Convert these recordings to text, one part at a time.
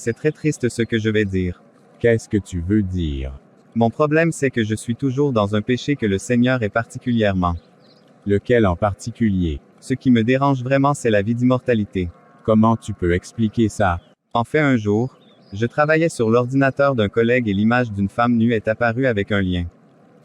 C'est très triste ce que je vais dire. Qu'est-ce que tu veux dire? Mon problème c'est que je suis toujours dans un péché que le Seigneur est particulièrement. Lequel en particulier? Ce qui me dérange vraiment c'est la vie d'immortalité. Comment tu peux expliquer ça? En fait un jour, je travaillais sur l'ordinateur d'un collègue et l'image d'une femme nue est apparue avec un lien.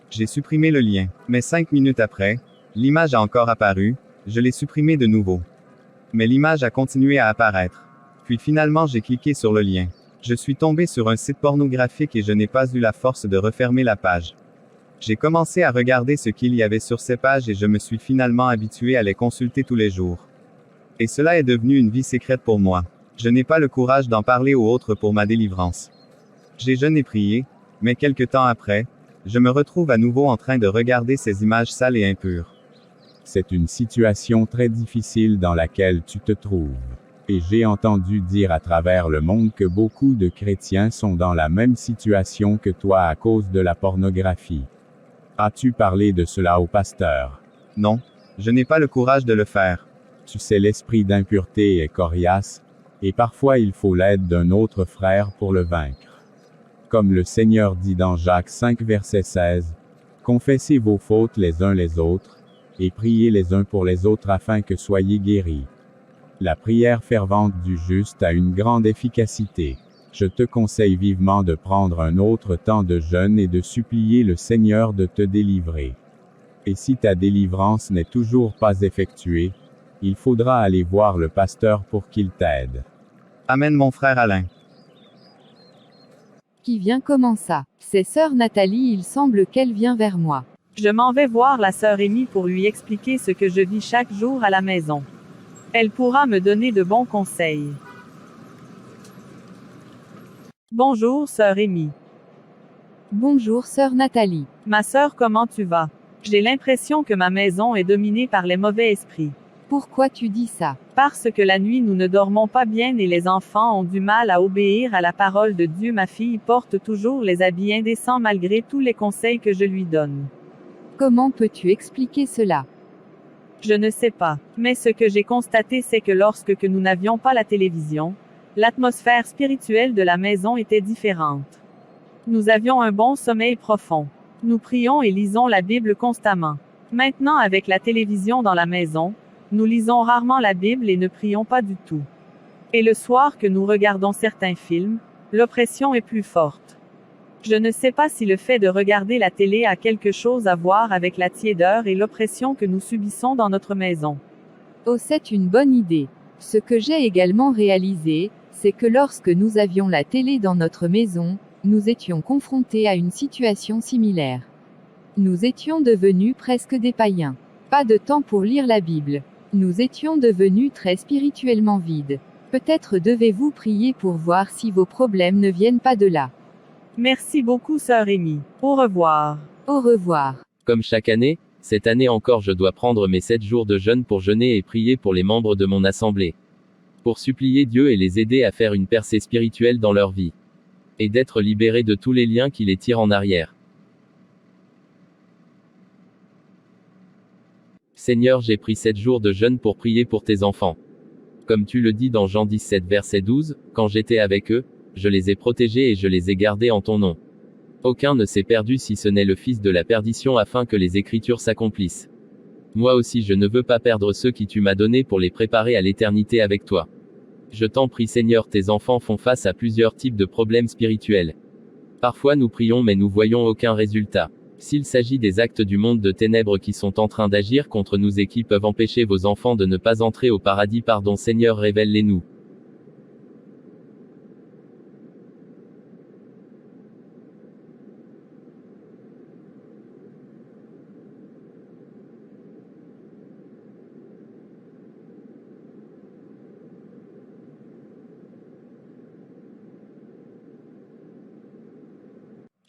J'ai supprimé le lien, mais 5 minutes après, l'image a encore apparu, je l'ai supprimé de nouveau. Mais l'image a continué à apparaître. Puis finalement j'ai cliqué sur le lien. Je suis tombé sur un site pornographique et je n'ai pas eu la force de refermer la page. J'ai commencé à regarder ce qu'il y avait sur ces pages et je me suis finalement habitué à les consulter tous les jours. Et cela est devenu une vie secrète pour moi. Je n'ai pas le courage d'en parler aux autres pour ma délivrance. J'ai jeûné et prié, mais quelque temps après, je me retrouve à nouveau en train de regarder ces images sales et impures. C'est une situation très difficile dans laquelle tu te trouves. Et j'ai entendu dire à travers le monde que beaucoup de chrétiens sont dans la même situation que toi à cause de la pornographie. As-tu parlé de cela au pasteur? Non, je n'ai pas le courage de le faire. Tu sais, l'esprit d'impureté est coriace, et parfois il faut l'aide d'un autre frère pour le vaincre. Comme le Seigneur dit dans Jacques 5 verset 16, « Confessez vos fautes les uns les autres, et priez les uns pour les autres afin que soyez guéris. » La prière fervente du juste a une grande efficacité. Je te conseille vivement de prendre un autre temps de jeûne et de supplier le Seigneur de te délivrer. Et si ta délivrance n'est toujours pas effectuée, il faudra aller voir le pasteur pour qu'il t'aide. Amen mon frère Alain. Qui vient comment ça? C'est sœur Nathalie, il semble qu'elle vient vers moi. Je m'en vais voir la sœur Amy pour lui expliquer ce que je vis chaque jour à la maison. Elle pourra me donner de bons conseils. Bonjour sœur Amy. Bonjour sœur Nathalie. Ma sœur, comment tu vas? J'ai l'impression que ma maison est dominée par les mauvais esprits. Pourquoi tu dis ça? Parce que la nuit nous ne dormons pas bien et les enfants ont du mal à obéir à la parole de Dieu. Ma fille porte toujours les habits indécents malgré tous les conseils que je lui donne. Comment peux-tu expliquer cela? Je ne sais pas. Mais ce que j'ai constaté c'est que lorsque nous n'avions pas la télévision, l'atmosphère spirituelle de la maison était différente. Nous avions un bon sommeil profond. Nous prions et lisons la Bible constamment. Maintenant avec la télévision dans la maison, nous lisons rarement la Bible et ne prions pas du tout. Et le soir que nous regardons certains films, l'oppression est plus forte. Je ne sais pas si le fait de regarder la télé a quelque chose à voir avec la tiédeur et l'oppression que nous subissons dans notre maison. Oh, c'est une bonne idée. Ce que j'ai également réalisé, c'est que lorsque nous avions la télé dans notre maison, nous étions confrontés à une situation similaire. Nous étions devenus presque des païens. Pas de temps pour lire la Bible. Nous étions devenus très spirituellement vides. Peut-être devez-vous prier pour voir si vos problèmes ne viennent pas de là. Merci beaucoup sœur Amy. Au revoir. Au revoir. Comme chaque année, cette année encore je dois prendre mes 7 jours de jeûne pour jeûner et prier pour les membres de mon assemblée. Pour supplier Dieu et les aider à faire une percée spirituelle dans leur vie. Et d'être libérés de tous les liens qui les tirent en arrière. Seigneur, j'ai pris 7 jours de jeûne pour prier pour tes enfants. Comme tu le dis dans Jean 17 verset 12, quand j'étais avec eux, je les ai protégés et je les ai gardés en ton nom. Aucun ne s'est perdu si ce n'est le fils de la perdition afin que les Écritures s'accomplissent. Moi aussi je ne veux pas perdre ceux qui tu m'as donnés pour les préparer à l'éternité avec toi. Je t'en prie Seigneur, tes enfants font face à plusieurs types de problèmes spirituels. Parfois nous prions mais nous voyons aucun résultat. S'il s'agit des actes du monde de ténèbres qui sont en train d'agir contre nous et qui peuvent empêcher vos enfants de ne pas entrer au paradis, pardon Seigneur, révèle-les-nous.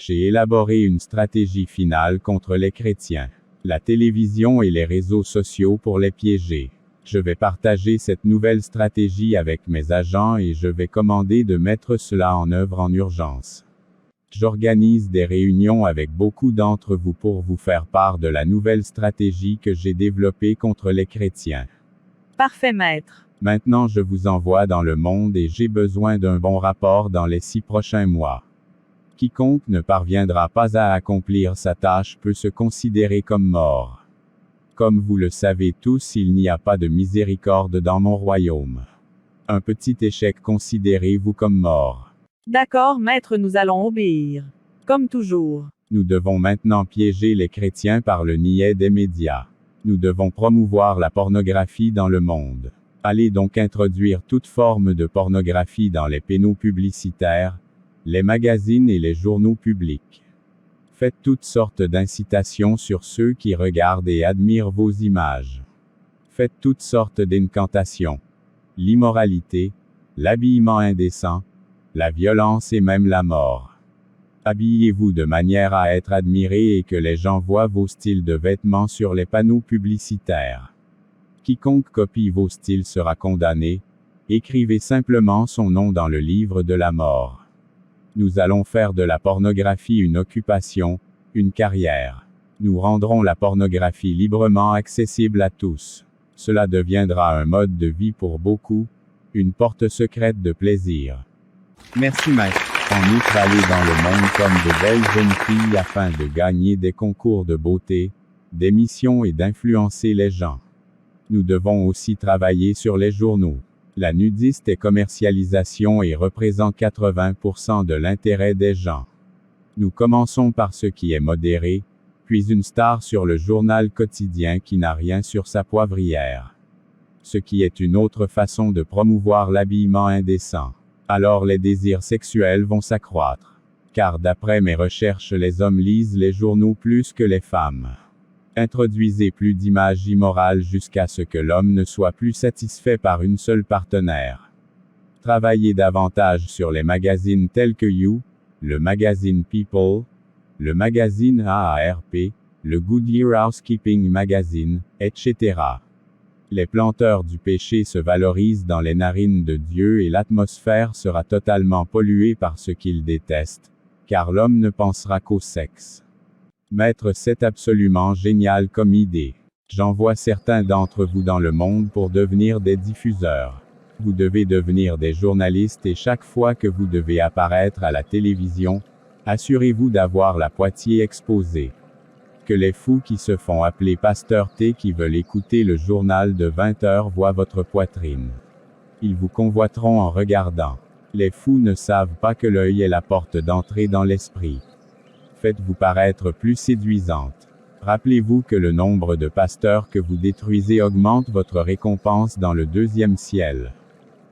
J'ai élaboré une stratégie finale contre les chrétiens. La télévision et les réseaux sociaux pour les piéger. Je vais partager cette nouvelle stratégie avec mes agents et je vais commander de mettre cela en œuvre en urgence. J'organise des réunions avec beaucoup d'entre vous pour vous faire part de la nouvelle stratégie que j'ai développée contre les chrétiens. Parfait maître. Maintenant je vous envoie dans le monde et j'ai besoin d'un bon rapport dans les 6 prochains mois. Quiconque ne parviendra pas à accomplir sa tâche peut se considérer comme mort. Comme vous le savez tous, il n'y a pas de miséricorde dans mon royaume. Un petit échec, considérez-vous comme mort. D'accord, maître, nous allons obéir. Comme toujours. Nous devons maintenant piéger les chrétiens par le niais des médias. Nous devons promouvoir la pornographie dans le monde. Allez donc introduire toute forme de pornographie dans les panneaux publicitaires, les magazines et les journaux publics. Faites toutes sortes d'incitations sur ceux qui regardent et admirent vos images. Faites toutes sortes d'incantations. L'immoralité, l'habillement indécent, la violence et même la mort. Habillez-vous de manière à être admiré et que les gens voient vos styles de vêtements sur les panneaux publicitaires. Quiconque copie vos styles sera condamné. Écrivez simplement son nom dans le livre de la mort. Nous allons faire de la pornographie une occupation, une carrière. Nous rendrons la pornographie librement accessible à tous. Cela deviendra un mode de vie pour beaucoup, une porte secrète de plaisir. Merci maître. En outre, aller dans le monde comme de belles jeunes filles afin de gagner des concours de beauté, des missions et d'influencer les gens. Nous devons aussi travailler sur les journaux. La nudiste et commercialisation et représente 80% de l'intérêt des gens. Nous commençons par ce qui est modéré, puis une star sur le journal quotidien qui n'a rien sur sa poivrière. Ce qui est une autre façon de promouvoir l'habillement indécent. Alors les désirs sexuels vont s'accroître. Car d'après mes recherches, les hommes lisent les journaux plus que les femmes. Introduisez plus d'images immorales jusqu'à ce que l'homme ne soit plus satisfait par une seule partenaire. Travaillez davantage sur les magazines tels que You, le magazine People, le magazine AARP, le Goodyear Housekeeping Magazine, etc. Les planteurs du péché se valorisent dans les narines de Dieu et l'atmosphère sera totalement polluée par ce qu'il déteste, car l'homme ne pensera qu'au sexe. Maître, c'est absolument génial comme idée. J'envoie certains d'entre vous dans le monde pour devenir des diffuseurs. Vous devez devenir des journalistes et chaque fois que vous devez apparaître à la télévision, assurez-vous d'avoir la poitrine exposée. Que les fous qui se font appeler Pasteur T qui veulent écouter le journal de 20 heures voient votre poitrine. Ils vous convoiteront en regardant. Les fous ne savent pas que l'œil est la porte d'entrée dans l'esprit. Faites-vous paraître plus séduisante. Rappelez-vous que le nombre de pasteurs que vous détruisez augmente votre récompense dans le deuxième ciel.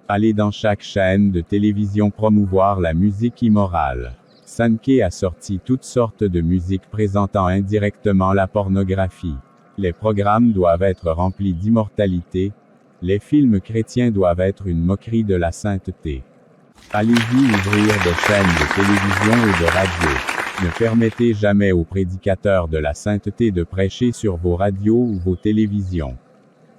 Allez dans chaque chaîne de télévision promouvoir la musique immorale. Sankey a sorti toutes sortes de musiques présentant indirectement la pornographie. Les programmes doivent être remplis d'immortalité. Les films chrétiens doivent être une moquerie de la sainteté. Allez-y ouvrir des chaînes de télévision et de radio. Ne permettez jamais aux prédicateurs de la sainteté de prêcher sur vos radios ou vos télévisions.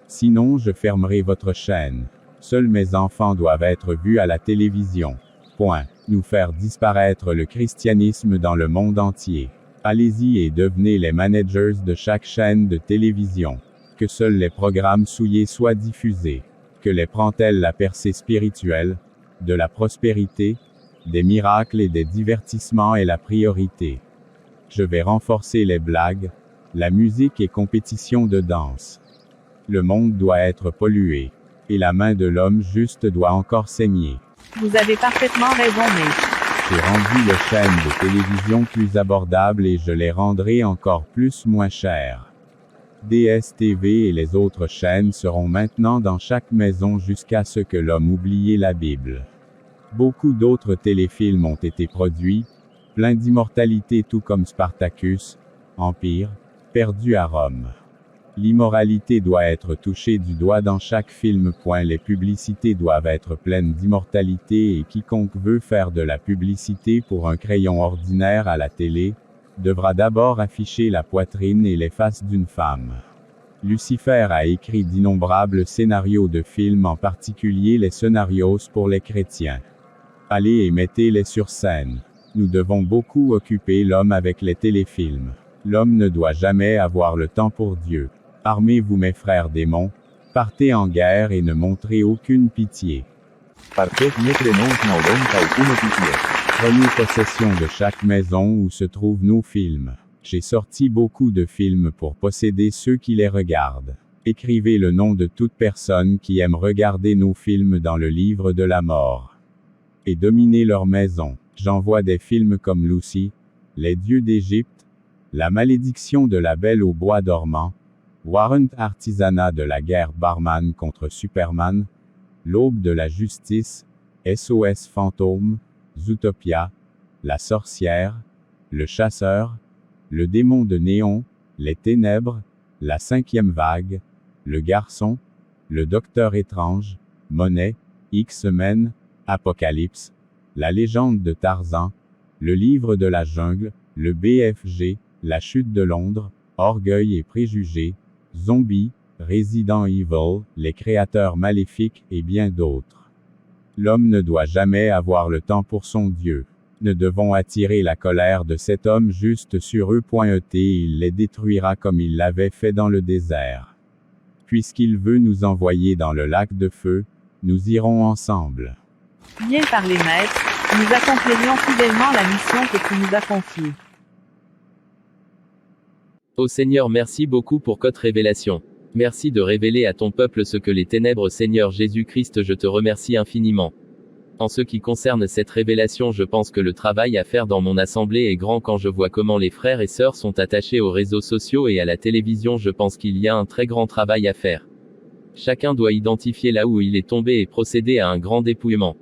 Sinon je fermerai votre chaîne. Seuls mes enfants doivent être vus à la télévision. Point. Nous faire disparaître le christianisme dans le monde entier. Allez-y et devenez les managers de chaque chaîne de télévision. Que seuls les programmes souillés soient diffusés. Que les prend-elle la percée spirituelle, de la prospérité, des miracles et des divertissements est la priorité. Je vais renforcer les blagues, la musique et compétitions de danse. Le monde doit être pollué. Et la main de l'homme juste doit encore saigner. Vous avez parfaitement raison, maître. J'ai rendu les chaînes de télévision plus abordables et je les rendrai encore plus moins chères. DSTV et les autres chaînes seront maintenant dans chaque maison jusqu'à ce que l'homme oublie la Bible. Beaucoup d'autres téléfilms ont été produits, pleins d'immortalité tout comme Spartacus, Empire, perdu à Rome. L'immoralité doit être touchée du doigt dans chaque film. Les publicités doivent être pleines d'immortalité et quiconque veut faire de la publicité pour un crayon ordinaire à la télé, devra d'abord afficher la poitrine et les faces d'une femme. Lucifer a écrit d'innombrables scénarios de films, en particulier les scénarios pour les chrétiens. Allez et mettez-les sur scène. Nous devons beaucoup occuper l'homme avec les téléfilms. L'homme ne doit jamais avoir le temps pour Dieu. Armez-vous mes frères démons, Partez en guerre et ne montrez aucune pitié. Prenez possession de chaque maison où se trouvent nos films. J'ai sorti beaucoup de films pour posséder ceux qui les regardent. Écrivez le nom de toute personne qui aime regarder nos films dans le livre de la mort. Et dominez leur maison. J'envoie des films comme Lucy, Les dieux d'Égypte, La malédiction de la Belle au bois dormant, Warrant Artisanat de la guerre Barman contre Superman, L'aube de la justice, SOS fantôme, Zootopia, La sorcière, Le chasseur, Le démon de néon, Les ténèbres, La cinquième vague, Le garçon, Le docteur étrange, Monet, X-Men, Apocalypse, La légende de Tarzan, Le livre de la jungle, Le BFG, La chute de Londres, Orgueil et préjugés, Zombies, Resident Evil, Les créateurs maléfiques et bien d'autres. L'homme ne doit jamais avoir le temps pour son Dieu. Nous devons attirer la colère de cet homme juste sur eux. Il les détruira comme il l'avait fait dans le désert. Puisqu'il veut nous envoyer dans le lac de feu, nous irons ensemble. Bien parlé, maître, nous accomplirions fidèlement la mission que tu nous as confiée. Ô Seigneur, merci beaucoup pour cette révélation. Merci de révéler à ton peuple ce que les ténèbres. Seigneur Jésus-Christ, je te remercie infiniment. En ce qui concerne cette révélation, je pense que le travail à faire dans mon assemblée est grand. Quand je vois comment les frères et sœurs sont attachés aux réseaux sociaux et à la télévision, je pense qu'il y a un très grand travail à faire. Chacun doit identifier là où il est tombé et procéder à un grand dépouillement.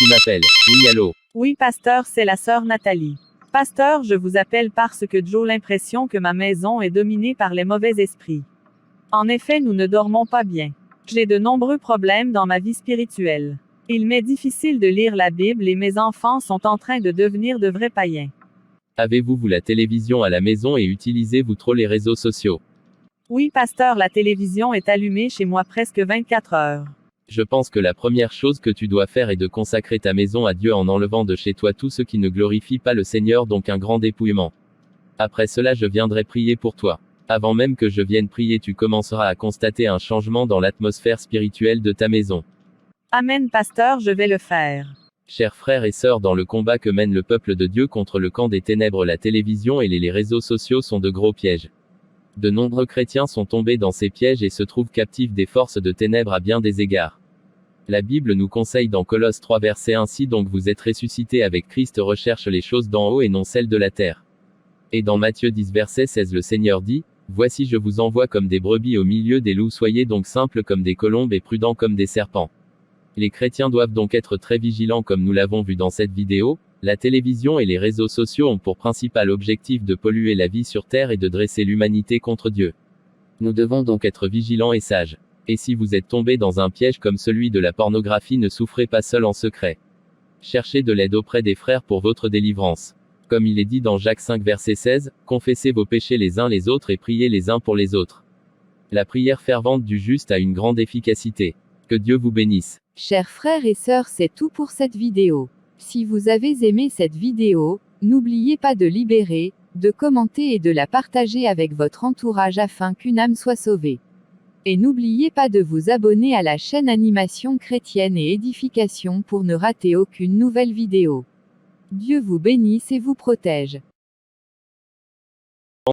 Qui m'appelle? Oui, allô? Oui, pasteur, c'est la sœur Nathalie. Pasteur, je vous appelle parce que j'ai l'impression que ma maison est dominée par les mauvais esprits. En effet, nous ne dormons pas bien. J'ai de nombreux problèmes dans ma vie spirituelle. Il m'est difficile de lire la Bible et mes enfants sont en train de devenir de vrais païens. Avez-vous la télévision à la maison et utilisez-vous trop les réseaux sociaux? Oui, pasteur, la télévision est allumée chez moi presque 24 heures. Je pense que la première chose que tu dois faire est de consacrer ta maison à Dieu en enlevant de chez toi tout ce qui ne glorifie pas le Seigneur, donc un grand dépouillement. Après cela, je viendrai prier pour toi. Avant même que je vienne prier, tu commenceras à constater un changement dans l'atmosphère spirituelle de ta maison. Amen, pasteur, je vais le faire. Chers frères et sœurs, dans le combat que mène le peuple de Dieu contre le camp des ténèbres, la télévision et les réseaux sociaux sont de gros pièges. De nombreux chrétiens sont tombés dans ces pièges et se trouvent captifs des forces de ténèbres à bien des égards. La Bible nous conseille dans Colosse 3 verset 1, si donc vous êtes ressuscités avec Christ, recherche les choses d'en haut et non celles de la terre. Et dans Matthieu 10 verset 16, le Seigneur dit, voici je vous envoie comme des brebis au milieu des loups, soyez donc simples comme des colombes et prudents comme des serpents. Les chrétiens doivent donc être très vigilants comme nous l'avons vu dans cette vidéo. La télévision et les réseaux sociaux ont pour principal objectif de polluer la vie sur terre et de dresser l'humanité contre Dieu. Nous devons donc être vigilants et sages. Et si vous êtes tombé dans un piège comme celui de la pornographie, ne souffrez pas seul en secret. Cherchez de l'aide auprès des frères pour votre délivrance. Comme il est dit dans Jacques 5 verset 16, confessez vos péchés les uns les autres et priez les uns pour les autres. La prière fervente du juste a une grande efficacité. Que Dieu vous bénisse. Chers frères et sœurs, c'est tout pour cette vidéo. Si vous avez aimé cette vidéo, n'oubliez pas de libérer, de commenter et de la partager avec votre entourage afin qu'une âme soit sauvée. Et n'oubliez pas de vous abonner à la chaîne Animation Chrétienne et Édification pour ne rater aucune nouvelle vidéo. Dieu vous bénisse et vous protège.